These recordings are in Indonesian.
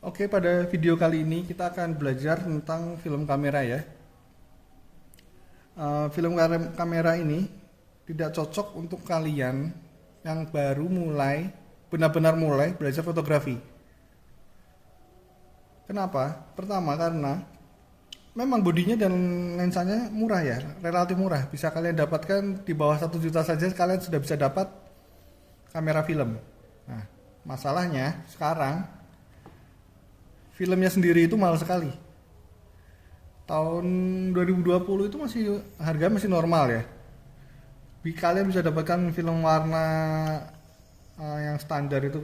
Oke, pada video kali ini kita akan belajar tentang film kamera ya. Kamera ini tidak cocok untuk kalian yang baru mulai, benar-benar mulai belajar fotografi. Kenapa? Pertama karena memang bodinya dan lensanya murah ya, relatif murah. Bisa kalian dapatkan di bawah 1 juta saja kalian sudah bisa dapat kamera film. Nah, masalahnya sekarang filmnya sendiri itu mahal sekali. Tahun 2020 itu harga masih normal ya. Kalian bisa dapatkan film warna yang standar itu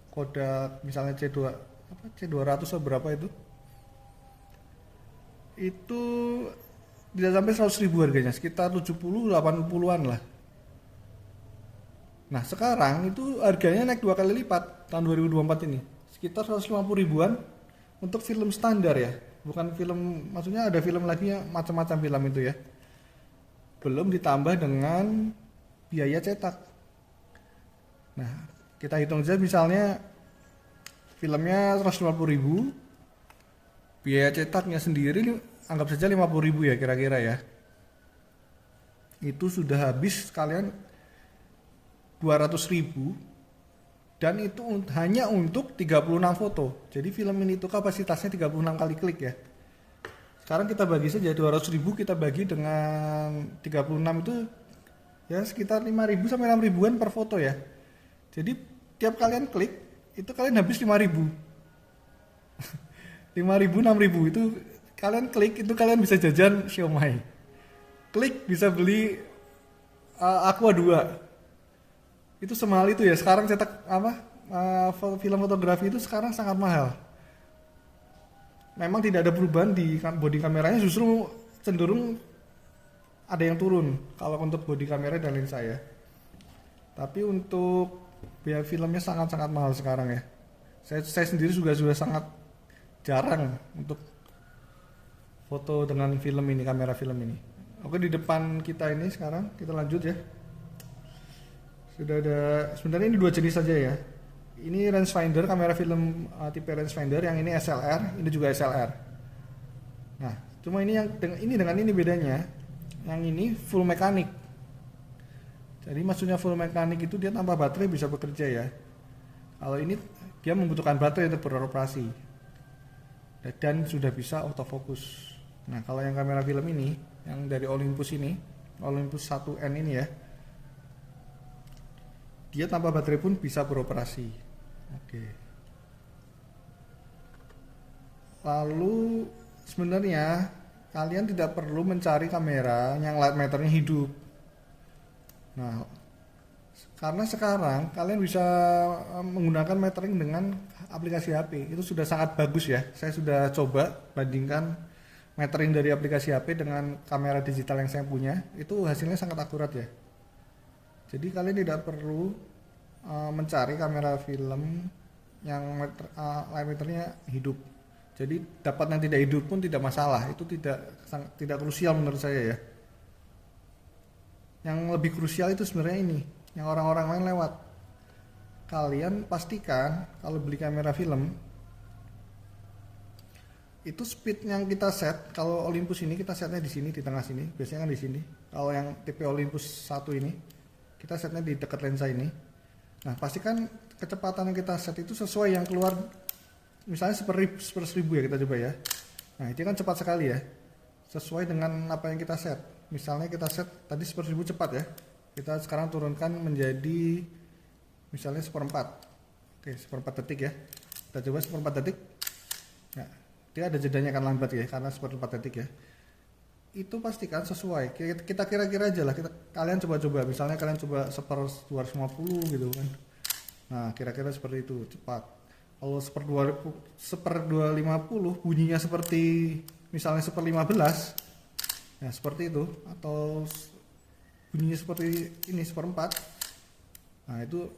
Kodak misalnya C200 atau berapa itu. Itu tidak sampai 100.000 harganya, sekitar 70-80-an lah. Nah, sekarang itu harganya naik 2 kali lipat tahun 2024 ini. Sekitar 150 ribuan untuk film standar ya, bukan film, maksudnya ada film lagi yang macam-macam film itu ya, belum ditambah dengan biaya cetak. Nah, kita hitung saja misalnya filmnya 150 ribu, biaya cetaknya sendiri anggap saja 50 ribu ya kira-kira ya, itu sudah habis kalian 200 ribu. Dan itu hanya untuk 36 foto. Jadi film ini itu kapasitasnya 36 kali klik ya. Sekarang kita bagi saja 200 ribu, kita bagi dengan 36 itu ya sekitar 5 ribu sampai 6 ribuan per foto ya. Jadi tiap kalian klik itu kalian habis 5 ribu. 5 ribu 6 ribu itu kalian klik, itu kalian bisa jajan siomay. Klik bisa beli Aqua 2. Itu semahal itu ya. Sekarang cetak film fotografi itu sekarang sangat mahal. Memang tidak ada perubahan di body kameranya, justru cenderung ada yang turun kalau untuk body kamera dan lensa ya. Tapi untuk biaya filmnya sangat-sangat mahal sekarang ya. Saya sendiri juga sudah sangat jarang untuk foto dengan film ini, kamera film ini. Oke, di depan kita ini sekarang kita lanjut ya. Sudah ada, sebenarnya ini 2 jenis saja ya. Ini rangefinder, kamera film tipe rangefinder, yang ini SLR, ini juga SLR. Nah, cuma ini dengan ini bedanya. Yang ini full mekanik. Jadi maksudnya full mekanik itu dia tanpa baterai bisa bekerja ya. Kalau ini dia membutuhkan baterai untuk beroperasi. Dan sudah bisa autofocus. Nah, kalau yang kamera film ini, yang dari Olympus ini, Olympus 1N ini ya, dia tanpa baterai pun bisa beroperasi. Oke. Lalu sebenarnya kalian tidak perlu mencari kamera yang light meternya hidup. Nah, karena sekarang kalian bisa menggunakan metering dengan aplikasi HP. Itu sudah sangat bagus ya. Saya sudah coba bandingkan metering dari aplikasi HP dengan kamera digital yang saya punya. Itu hasilnya sangat akurat ya. Jadi kalian tidak perlu mencari kamera film yang light meternya hidup. Jadi dapat yang tidak hidup pun tidak masalah. Itu tidak krusial menurut saya ya. Yang lebih krusial itu sebenarnya ini, yang orang-orang lain lewat. Kalian pastikan kalau beli kamera film itu speed yang kita set. Kalau Olympus ini kita setnya di sini, di tengah sini, biasanya kan di sini. Kalau yang tipe Olympus 1 ini kita setnya di dekat lensa ini. Nah, pastikan kecepatan yang kita set itu sesuai yang keluar, misalnya 1000 ya, kita coba ya. Nah, itu kan cepat sekali ya, sesuai dengan apa yang kita set. Misalnya kita set tadi 1000 cepat ya, kita sekarang turunkan menjadi misalnya 1/4. Oke, 1/4 detik ya. Kita coba 1/4 detik. Nah, dia ada jedanya kan lambat ya, karena 1/4 detik ya. Itu pastikan sesuai. Kita kira-kira aja lah. Kalian coba-coba. Misalnya kalian coba 1/250 gitu kan. Nah, kira-kira seperti itu, cepat. Kalau 1/250 bunyinya seperti misalnya 1/15, ya seperti itu. Atau bunyinya seperti ini 1/4. Nah, itu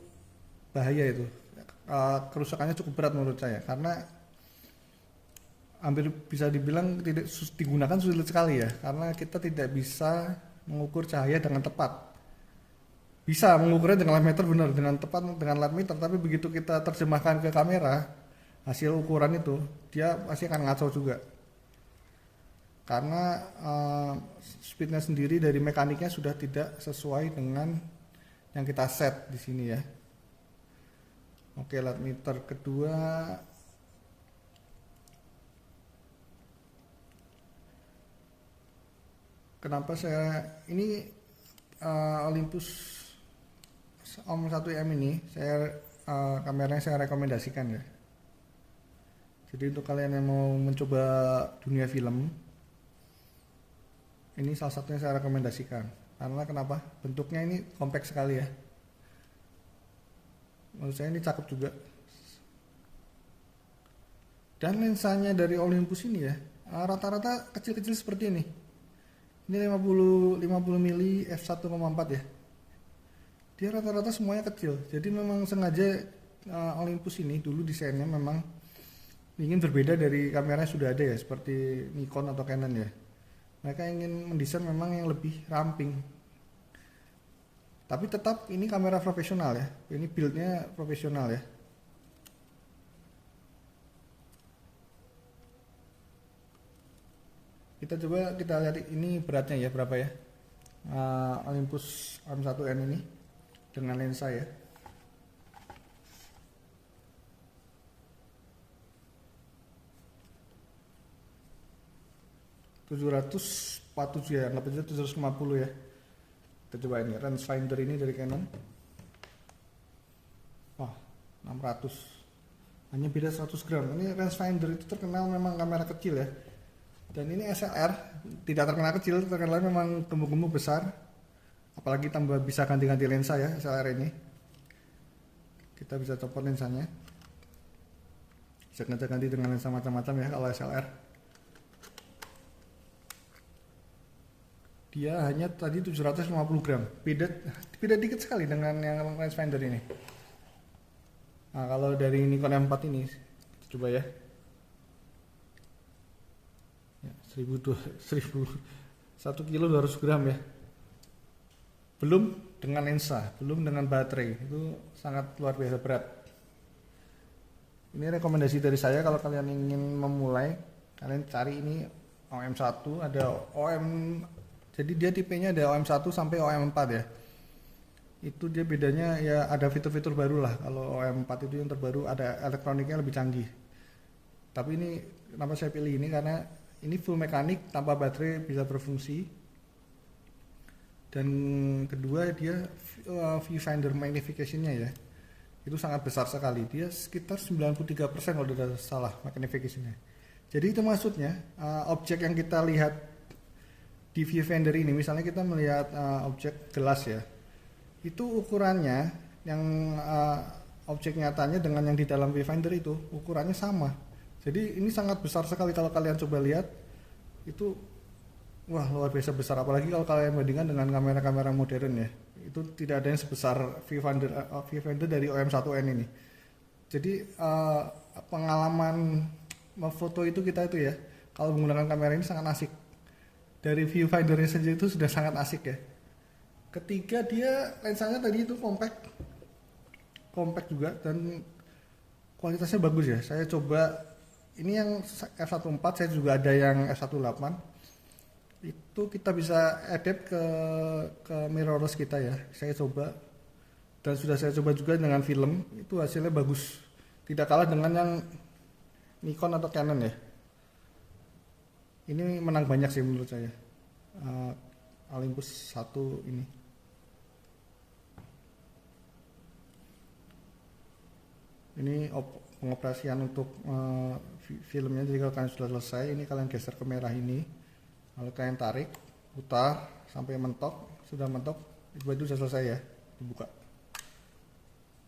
bahaya itu. Kerusakannya cukup berat menurut saya, karena hampir bisa dibilang tidak digunakan sulit sekali ya, karena kita tidak bisa mengukur cahaya dengan tepat. Bisa mengukurnya dengan light meter benar, dengan tepat dengan light meter, tapi begitu kita terjemahkan ke kamera, hasil ukuran itu, dia pasti akan ngaco juga. Karena speednya sendiri dari mekaniknya sudah tidak sesuai dengan yang kita set di sini ya. Oke, light meter kedua. Kenapa saya ini Olympus Om 1M ini kameranya saya rekomendasikan ya. Jadi untuk kalian yang mau mencoba dunia film, ini salah satunya saya rekomendasikan. Karena kenapa? Bentuknya ini kompak sekali ya. Menurut saya ini cakep juga. Dan lensanya dari Olympus ini ya, rata-rata kecil-kecil seperti ini. Ini 50 mili f1,4 ya. Dia rata-rata semuanya kecil. Jadi memang sengaja Olympus ini dulu desainnya memang ingin berbeda dari kamera yang sudah ada ya, seperti Nikon atau Canon ya. Mereka ingin mendesain memang yang lebih ramping. Tapi tetap ini kamera profesional ya. Ini build-nya profesional ya. Kita lihat ini beratnya ya, berapa ya. Olympus M1N ini dengan lensa ya. 747 ya, anggap aja 750 ya. Kita coba ini rangefinder ini dari Canon. Wah, 600. Hanya beda 100 gram. Ini rangefinder itu terkenal memang kamera kecil ya. Dan ini SLR tidak terkenal kecil, terkenal memang gemuk-gemuk besar. Apalagi tambah bisa ganti-ganti lensa ya SLR ini. Kita bisa copot lensanya. Bisa ganti-ganti dengan lensa macam-macam ya kalau SLR. Dia hanya tadi 750 gram. Beda dikit sekali dengan yang rangefinder ini. Nah, kalau dari Nikon M4 ini kita coba ya. 1 kilo 200 gram ya. Belum dengan lensa, belum dengan baterai. Itu sangat luar biasa berat. Ini rekomendasi dari saya kalau kalian ingin memulai, kalian cari ini OM1, ada OM. Jadi dia tipenya ada OM1 sampai OM4 ya. Itu dia bedanya ya, ada fitur-fitur baru lah. Kalau OM4 itu yang terbaru, ada elektroniknya lebih canggih. Tapi ini kenapa saya pilih ini, karena ini full mekanik tanpa baterai, bisa berfungsi. Dan kedua dia viewfinder magnification-nya ya, itu sangat besar sekali. Dia sekitar 93% kalau tidak salah magnification-nya. Jadi itu maksudnya objek yang kita lihat di viewfinder ini, misalnya kita melihat objek gelas ya, itu ukurannya yang objek nyatanya dengan yang di dalam viewfinder itu ukurannya sama. Jadi ini sangat besar sekali kalau kalian coba lihat. Itu wah, luar biasa besar, apalagi kalau kalian bandingkan dengan kamera-kamera modern ya. Itu tidak ada yang sebesar viewfinder dari OM1N ini. Jadi pengalaman memfoto itu kita itu ya, kalau menggunakan kamera ini sangat asik. Dari viewfindernya saja itu sudah sangat asik ya. Ketiga, dia lensanya tadi itu compact juga dan kualitasnya bagus ya. Saya coba ini yang f1.4, saya juga ada yang f1.8. Itu kita bisa adapt ke mirrorless kita ya. Saya coba dan sudah saya coba juga dengan film, itu hasilnya bagus. Tidak kalah dengan yang Nikon atau Canon ya. Ini menang banyak sih menurut saya. Olympus 1 ini. Ini pengoperasian untuk filmnya. Jadi kalau kalian sudah selesai, ini kalian geser ke merah ini, lalu kalian tarik, putar sampai mentok. Sudah mentok, itu sudah selesai ya, dibuka.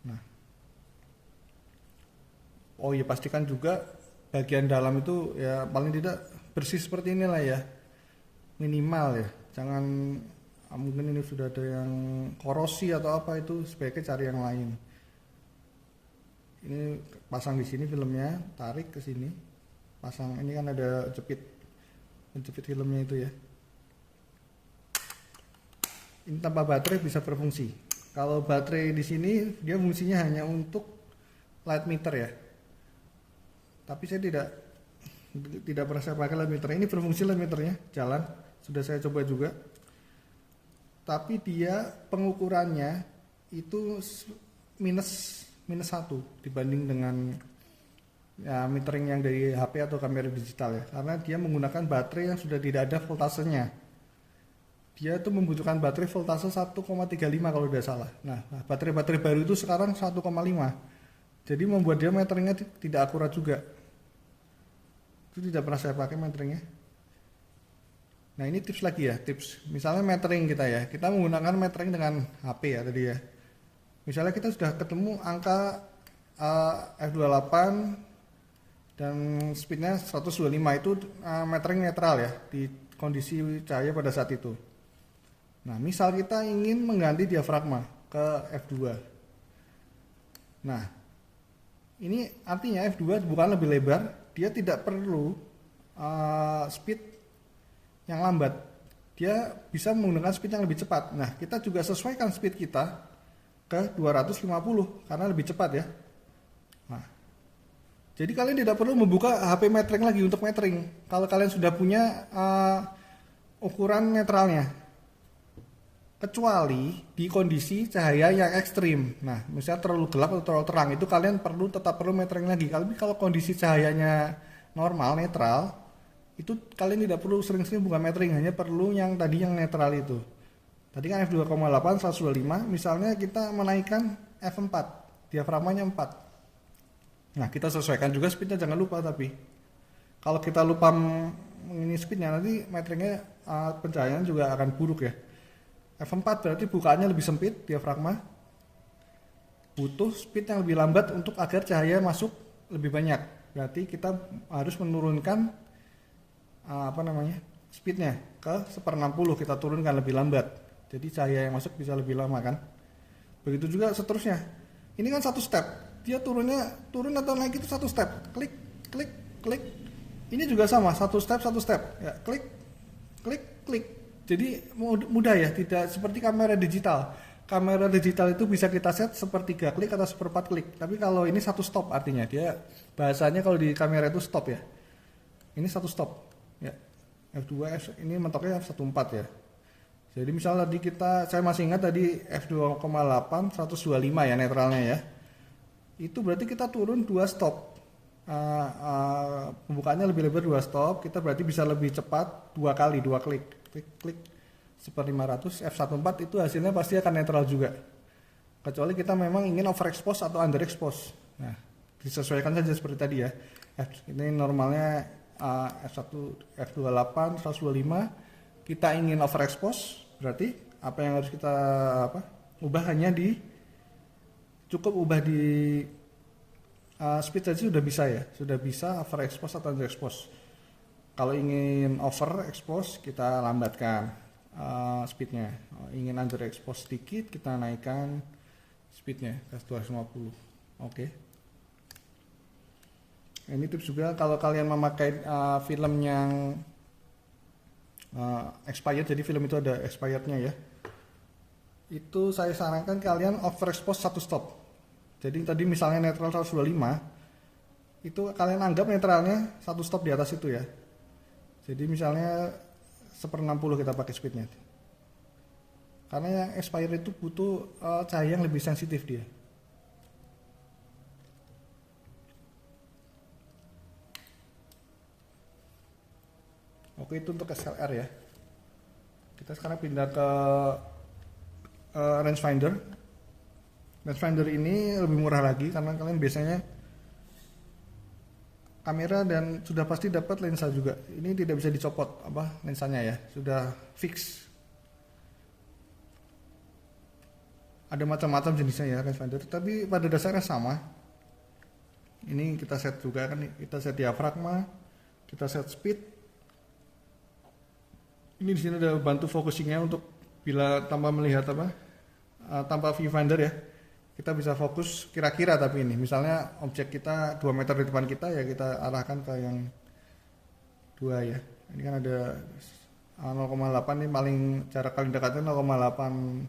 Nah, oh iya, pastikan juga bagian dalam itu ya paling tidak bersih seperti inilah ya, minimal ya. Jangan mungkin ini sudah ada yang korosi atau apa, itu sebaiknya cari yang lain. Ini pasang di sini filmnya, tarik ke sini, pasang. Ini kan ada jepit filmnya itu ya. Ini tanpa baterai bisa berfungsi. Kalau baterai di sini dia fungsinya hanya untuk light meter ya. tapi saya tidak pernah saya pakai light meter. Ini berfungsi light meternya, jalan, sudah saya coba juga. Tapi dia pengukurannya itu minus 1 dibanding dengan ya, metering yang dari HP atau kamera digital ya, karena dia menggunakan baterai yang sudah tidak ada voltasenya. Dia itu membutuhkan baterai voltase 1,35 kalau tidak salah. Nah, baterai baru itu sekarang 1,5. Jadi membuat dia meteringnya tidak akurat juga. Itu tidak pernah saya pakai meteringnya. Nah, ini tips lagi ya, tips. Misalnya metering kita ya, kita menggunakan metering dengan HP ya tadi ya. Misalnya kita sudah ketemu angka f28 dan speednya 125, itu metering netral ya di kondisi cahaya pada saat itu. Nah, misal kita ingin mengganti diafragma ke f2. Nah, ini artinya f2 bukan lebih lebar, dia tidak perlu speed yang lambat, dia bisa menggunakan speed yang lebih cepat. Nah, kita juga sesuaikan speed kita ke 250 karena lebih cepat ya. Nah, jadi kalian tidak perlu membuka HP metering lagi untuk metering kalau kalian sudah punya ukuran netralnya, kecuali di kondisi cahaya yang ekstrim. Nah, misalnya terlalu gelap atau terlalu terang, itu kalian tetap perlu metering lagi. Kalau kondisi cahayanya normal, netral, itu kalian tidak perlu sering-sering buka metering, hanya perlu yang tadi yang netral itu. Tadi kan f2,8 125, misalnya kita menaikkan f4, diafragmanya 4. Nah, kita sesuaikan juga speednya, jangan lupa. Tapi kalau kita lupa ini speednya, nanti meteringnya pencahayaan juga akan buruk ya. f4 berarti bukaannya lebih sempit, diafragma butuh speed yang lebih lambat untuk agar cahaya masuk lebih banyak. Berarti kita harus menurunkan speednya ke 1/60, kita turunkan lebih lambat, jadi cahaya yang masuk bisa lebih lama kan. Begitu juga seterusnya, ini kan satu step, dia turun atau naik itu satu step, klik klik klik. Ini juga sama, satu step ya, klik klik klik. Jadi mudah ya, tidak seperti kamera digital. Kamera digital itu bisa kita set sepertiga klik atau 1/4 klik, tapi kalau ini satu stop, artinya dia bahasanya kalau di kamera itu stop ya, ini satu stop ya. F2 ini mentoknya F14 ya. Jadi misalnya tadi saya masih ingat tadi F2,8 125 ya netralnya ya. Itu berarti kita turun 2 stop. Pembukaannya lebih lebar 2 stop, kita berarti bisa lebih cepat 2 kali, 2 klik. Klik klik 1/500. F14 itu hasilnya pasti akan netral juga. Kecuali kita memang ingin overexpose atau underexpose. Nah, disesuaikan saja seperti tadi ya. Ini normalnya F1, F28, 125, kita ingin overexpose, berarti apa yang harus kita ubah hanya cukup ubah di speed saja sudah bisa ya, sudah bisa overexpose atau underexpose. Kalau ingin overexpose kita lambatkan speednya, ingin underexpose sedikit kita naikkan speednya ke 250. Oke. Ini tips juga kalau kalian memakai film yang expired, jadi film itu ada expirednya ya. Itu saya sarankan kalian overexpose 1 stop. Jadi tadi misalnya netral 125, itu kalian anggap netralnya 1 stop di atas itu ya. Jadi misalnya 1/60 kita pakai speednya. Karena yang expired itu butuh cahaya yang lebih sensitif dia. Oke, itu untuk SLR ya. Kita sekarang pindah ke rangefinder. Rangefinder ini lebih murah lagi karena kalian biasanya kamera dan sudah pasti dapat lensa juga. Ini tidak bisa dicopot lensanya ya, sudah fix. Ada macam-macam jenisnya ya rangefinder, tapi pada dasarnya sama. Ini kita set juga kan, kita set diafragma, kita set speed. Ini di sini ada bantu focusingnya untuk bila tanpa melihat tanpa viewfinder ya, kita bisa fokus kira-kira. Tapi ini misalnya objek kita 2 meter di depan kita ya, kita arahkan ke yang 2 ya. Ini kan ada 0,8 ini paling jarak paling dekatnya 0,8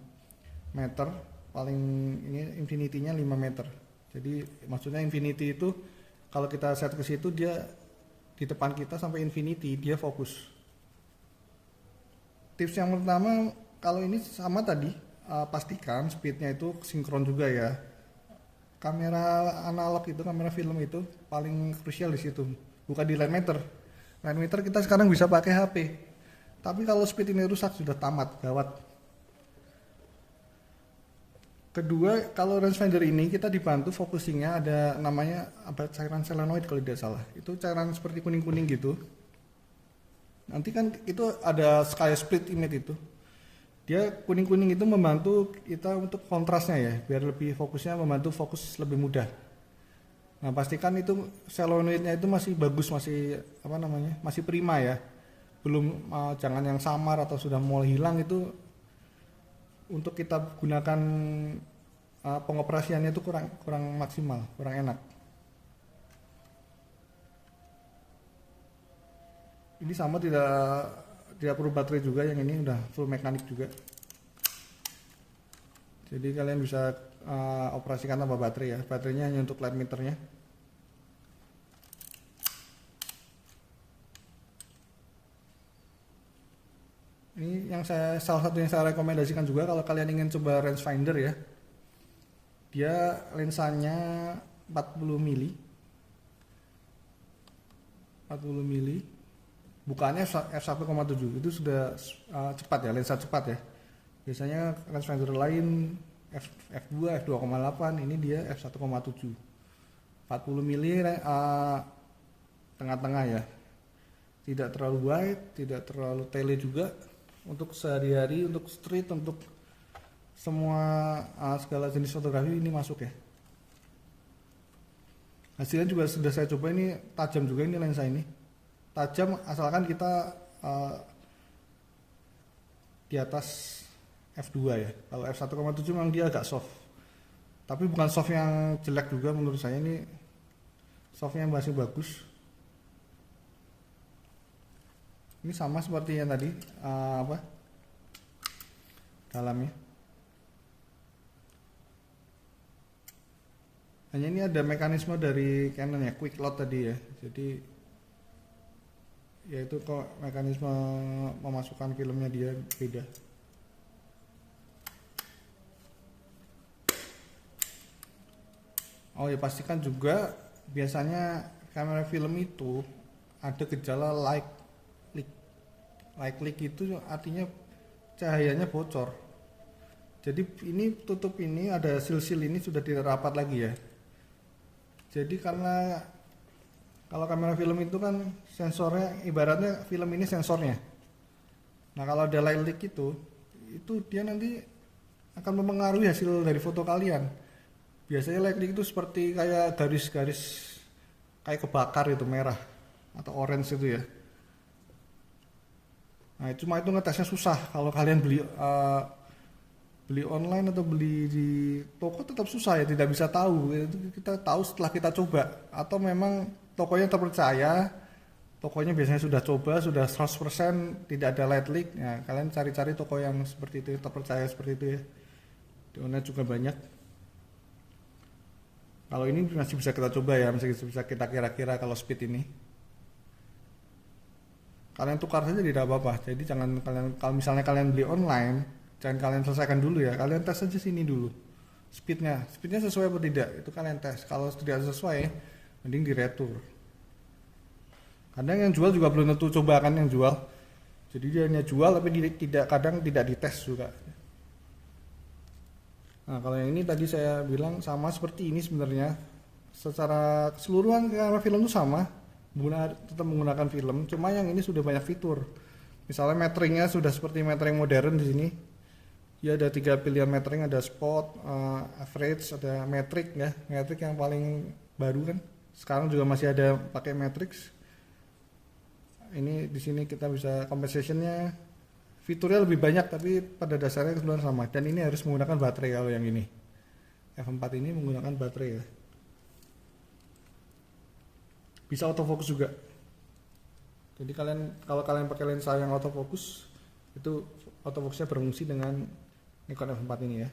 meter, paling ini infinity-nya 5 meter. Jadi maksudnya infinity itu Kalau kita set ke situ, dia di depan kita sampai infinity, dia fokus. Tips yang pertama, kalau ini sama tadi, pastikan speednya itu sinkron juga ya. Kamera analog itu, kamera film itu paling krusial di situ, bukan di line meter. Line meter kita sekarang bisa pakai HP, tapi kalau speed ini rusak sudah tamat, gawat. Kedua, kalau rangefinder ini kita dibantu focusingnya, ada namanya cairan selenoid kalau tidak salah. Itu cairan seperti kuning-kuning gitu. Nanti kan itu ada sky split image itu. Dia kuning-kuning itu membantu kita untuk kontrasnya ya, biar lebih fokusnya, membantu fokus lebih mudah. Nah, pastikan itu selenoidnya itu masih bagus, masih masih prima ya. Belum jangan yang samar atau sudah mulai hilang, itu untuk kita gunakan pengoperasiannya itu kurang maksimal, kurang enak. Ini sama, tidak perlu baterai juga, yang ini udah full mekanik juga. Jadi kalian bisa operasikan tanpa baterai ya. Baterainya hanya untuk light meternya. Ini yang salah satu yang saya rekomendasikan juga kalau kalian ingin coba rangefinder ya. Dia lensanya 40 mili. 40 mili. Bukannya f1,7, itu sudah cepat ya, lensa cepat ya. Biasanya rangefinder lain f2, f2,8, ini dia f1,7. 40 mili tengah-tengah ya. Tidak terlalu wide, tidak terlalu tele juga. Untuk sehari-hari, untuk street, untuk semua segala jenis fotografi ini masuk ya. Hasilnya juga sudah saya coba, ini tajam juga ini lensa ini. Tajam asalkan kita di atas f2 ya. Kalau f1,7 memang dia agak soft, tapi bukan soft yang jelek juga menurut saya, ini softnya masih bagus. Ini sama seperti yang tadi dalamnya. Hanya ini ada mekanisme dari Canon ya, quick load tadi ya. Jadi yaitu kok mekanisme memasukkan filmnya dia beda. Oh ya, pastikan juga biasanya kamera film itu ada gejala light leak itu artinya cahayanya bocor. Jadi ini tutup ini ada sil-sil ini sudah tidak rapat lagi ya. Jadi karena kalau kamera film itu kan sensornya, ibaratnya film ini sensornya. Nah kalau ada light leak itu dia nanti akan mempengaruhi hasil dari foto kalian. Biasanya light leak itu seperti kayak garis-garis kayak kebakar itu, merah atau orange itu ya. Nah cuma itu ngetesnya susah. Kalau kalian beli online atau beli di toko tetap susah ya, tidak bisa tahu. Itu kita tahu setelah kita coba, atau memang tokonya terpercaya, tokonya biasanya sudah coba, sudah 100% tidak ada light leak. Ya, kalian cari-cari toko yang seperti itu, terpercaya seperti itu ya. Di online juga banyak. Kalau ini masih bisa kita coba ya, masih bisa kita kira-kira kalau speed ini. Kalian tukar saja tidak apa-apa. Jadi jangan kalian, kalau misalnya kalian beli online, jangan kalian selesaikan dulu ya, kalian tes aja sini dulu speednya sesuai atau tidak, itu kalian tes. Kalau tidak sesuai, mending di retur. Kadang yang jual juga belum tentu coba kan yang jual, jadi dia hanya jual tapi kadang tidak dites juga. Nah kalau yang ini tadi saya bilang sama seperti ini sebenarnya, secara keseluruhan kamera film itu sama, tetap menggunakan film, cuma yang ini sudah banyak fitur. Misalnya metringnya sudah seperti metering modern di sini. Ya ada 3 pilihan metering, ada spot, average, ada metric ya. Metric yang paling baru kan. Sekarang juga masih ada pakai matrix. Ini di sini kita bisa compensationnya, fiturnya lebih banyak tapi pada dasarnya keseluruhan sama. Dan ini harus menggunakan baterai kalau yang ini. F4 ini menggunakan baterai ya. Bisa autofocus juga. Jadi kalau kalian pakai lensa yang autofocus, itu autofocusnya berfungsi dengan Nikon F4 ini ya.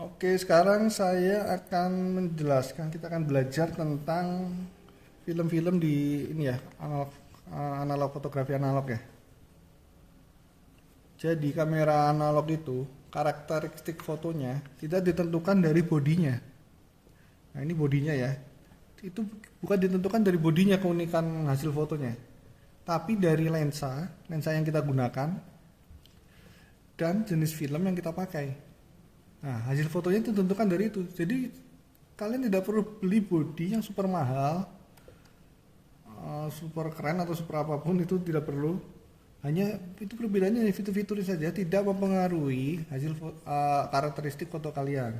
Oke, sekarang saya akan menjelaskan, kita akan belajar tentang film-film di ini ya, analog fotografi analog ya. Jadi kamera analog itu karakteristik fotonya tidak ditentukan dari bodinya. Nah ini bodinya ya, itu bukan ditentukan dari bodinya keunikan hasil fotonya, tapi dari lensa yang kita gunakan dan jenis film yang kita pakai. Nah hasil fotonya itu ditentukan dari itu. Jadi kalian tidak perlu beli body yang super mahal, super keren atau super apapun, itu tidak perlu. Hanya itu perbedaannya fitur-fitur saja, tidak mempengaruhi hasil karakteristik foto kalian.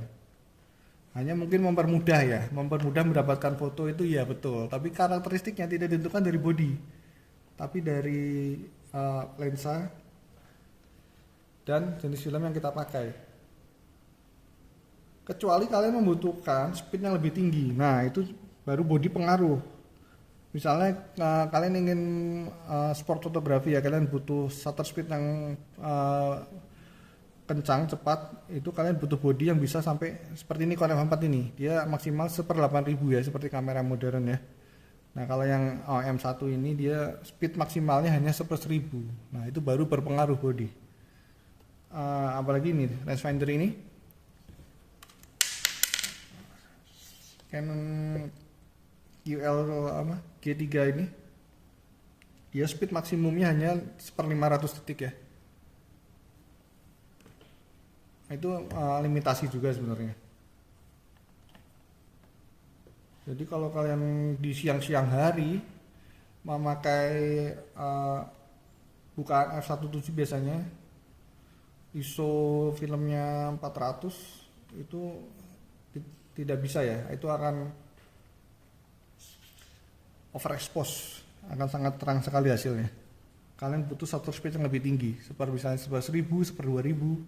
Hanya mungkin mempermudah mendapatkan foto itu ya betul, tapi karakteristiknya tidak ditentukan dari body, tapi dari lensa dan jenis film yang kita pakai. Kecuali kalian membutuhkan speed yang lebih tinggi, nah itu baru body pengaruh. Misalnya kalian ingin sport fotografi ya, kalian butuh shutter speed yang kencang, cepat, itu kalian butuh body yang bisa sampai seperti ini, Koen F4 ini dia maksimal 1/8000 ya, seperti kamera modern ya. Nah kalau yang M1 ini dia speed maksimalnya hanya 1/1000. Nah itu baru berpengaruh body. Apalagi ini rangefinder ini Canon QL G3 ini, dia speed maksimumnya hanya 1/500 detik ya. Itu limitasi juga sebenarnya. Jadi kalau kalian di siang-siang hari memakai bukaan f1.7 biasanya, ISO filmnya 400, itu tidak bisa ya, itu akan overexpose, akan sangat terang sekali hasilnya. Kalian butuh shutter speed yang lebih tinggi, misalnya 1000, 2000,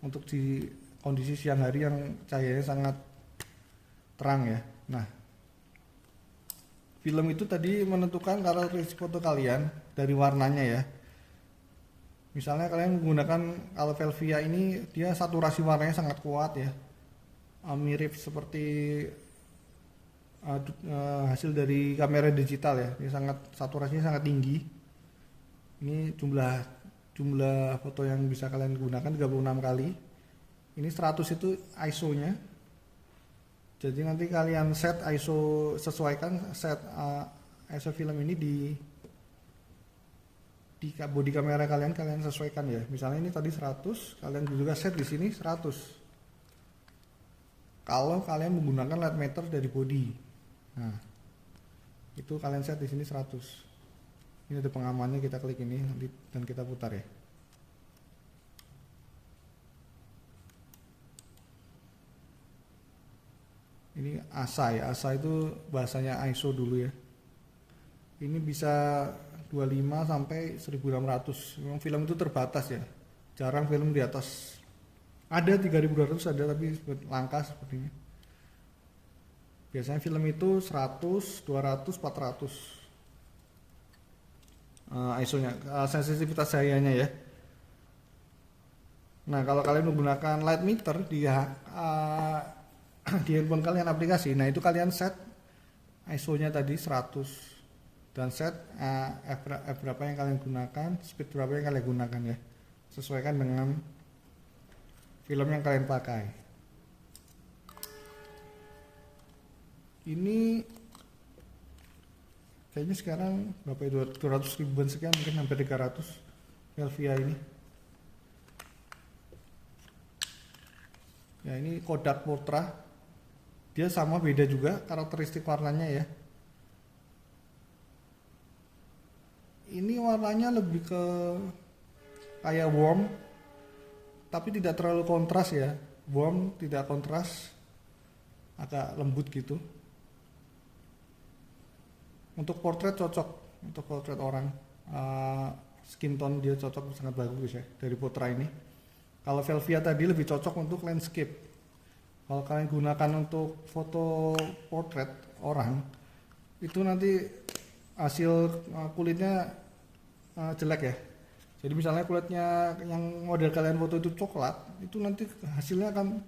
untuk di kondisi siang hari yang cahayanya sangat terang ya. Nah, film itu tadi menentukan karakteristik foto kalian dari warnanya ya. Misalnya kalian menggunakan, kalau Velvia ini dia saturasi warnanya sangat kuat ya, mirip seperti hasil dari kamera digital ya, ini saturasinya sangat tinggi. Ini jumlah foto yang bisa kalian gunakan 36 kali. Ini 100 itu ISO nya. Jadi nanti kalian set ISO, sesuaikan set ISO film ini di body kamera kalian sesuaikan ya. Misalnya ini tadi 100, kalian juga set di sini 100 kalau kalian menggunakan light meter dari body. Nah, itu kalian set di sini 100. Ini ada pengamannya, kita klik ini nanti dan kita putar ya. Ini ASA ya, ASA itu bahasanya ISO dulu ya. Ini bisa 25 sampai 1600. Memang film itu terbatas ya. Jarang film di atas, ada 3200 ada, tapi langka sepertinya. Biasanya film itu 100, 200, 400 ISO-nya, sensitivitas cahayanya ya. Nah kalau kalian menggunakan light meter di handphone kalian aplikasi, nah itu kalian set ISO-nya tadi 100 dan set f berapa yang kalian gunakan, speed berapa yang kalian gunakan ya, sesuaikan dengan film yang kalian pakai. Ini kayaknya sekarang berapa ya, 200 ribuan sekian, mungkin hampir 300 Velvia ini ya. Ini Kodak Portra, dia sama, beda juga karakteristik warnanya ya. Ini warnanya lebih ke kayak warm, tapi tidak terlalu kontras ya. Warm, tidak kontras, agak lembut gitu. Untuk portrait cocok, untuk portrait orang, skin tone dia cocok, sangat bagus ya dari Portra ini. Kalau Velvia tadi lebih cocok untuk landscape. Kalau kalian gunakan untuk foto portrait orang, itu nanti hasil kulitnya jelek ya. Jadi misalnya kulitnya yang model kalian foto itu coklat, itu nanti hasilnya akan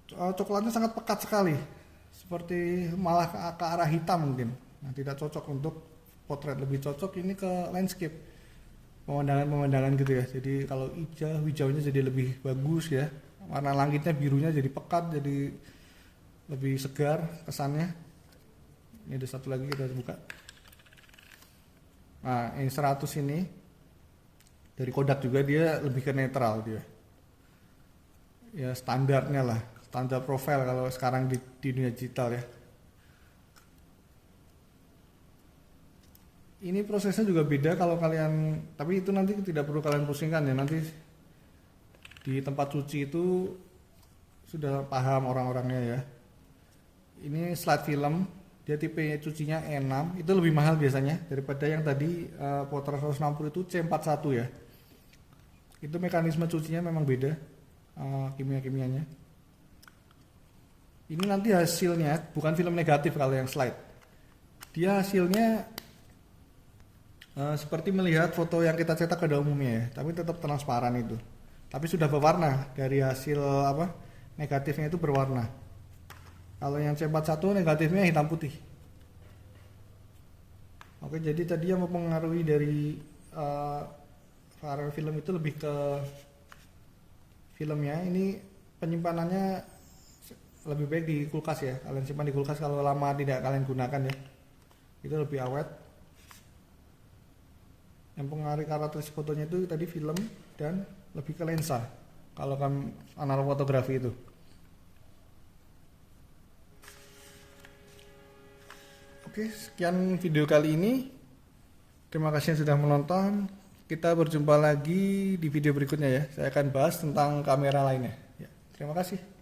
coklatnya sangat pekat sekali, seperti malah ke arah hitam mungkin. Nah, tidak cocok untuk potret, lebih cocok ini ke landscape, pemandangan-pemandangan gitu ya. Jadi kalau hijaunya jadi lebih bagus ya, warna langitnya birunya jadi pekat, jadi lebih segar kesannya. Ini ada satu lagi, kita buka. Nah, ini 100 ini dari Kodak juga, dia lebih ke netral dia. Ya standarnya lah, standar profile kalau sekarang di dunia digital ya. Ini prosesnya juga beda kalau kalian, tapi itu nanti tidak perlu kalian pusingkan ya, nanti di tempat cuci itu sudah paham orang-orangnya ya. Ini slide film, dia tipe cucinya E6, itu lebih mahal biasanya daripada yang tadi potret 160 itu C41 ya. Itu mekanisme cucinya memang beda, kimia-kimianya. Ini nanti hasilnya bukan film negatif kalau yang slide. Dia hasilnya seperti melihat foto yang kita cetak pada umumnya ya, tapi tetap transparan itu. Tapi sudah berwarna, dari hasil negatifnya itu berwarna. Kalau yang C41 negatifnya hitam putih. Oke, jadi tadi yang mempengaruhi dari varian film itu lebih ke filmnya. Ini penyimpanannya lebih baik di kulkas ya. Kalian simpan di kulkas kalau lama tidak kalian gunakan ya. Itu lebih awet. Yang pengaruh karakteristik fotonya itu tadi film dan lebih ke lensa kalau kan analog fotografi itu. Oke, sekian video kali ini. Terima kasih yang sudah menonton. Kita berjumpa lagi di video berikutnya ya. Saya akan bahas tentang kamera lainnya ya. Terima kasih.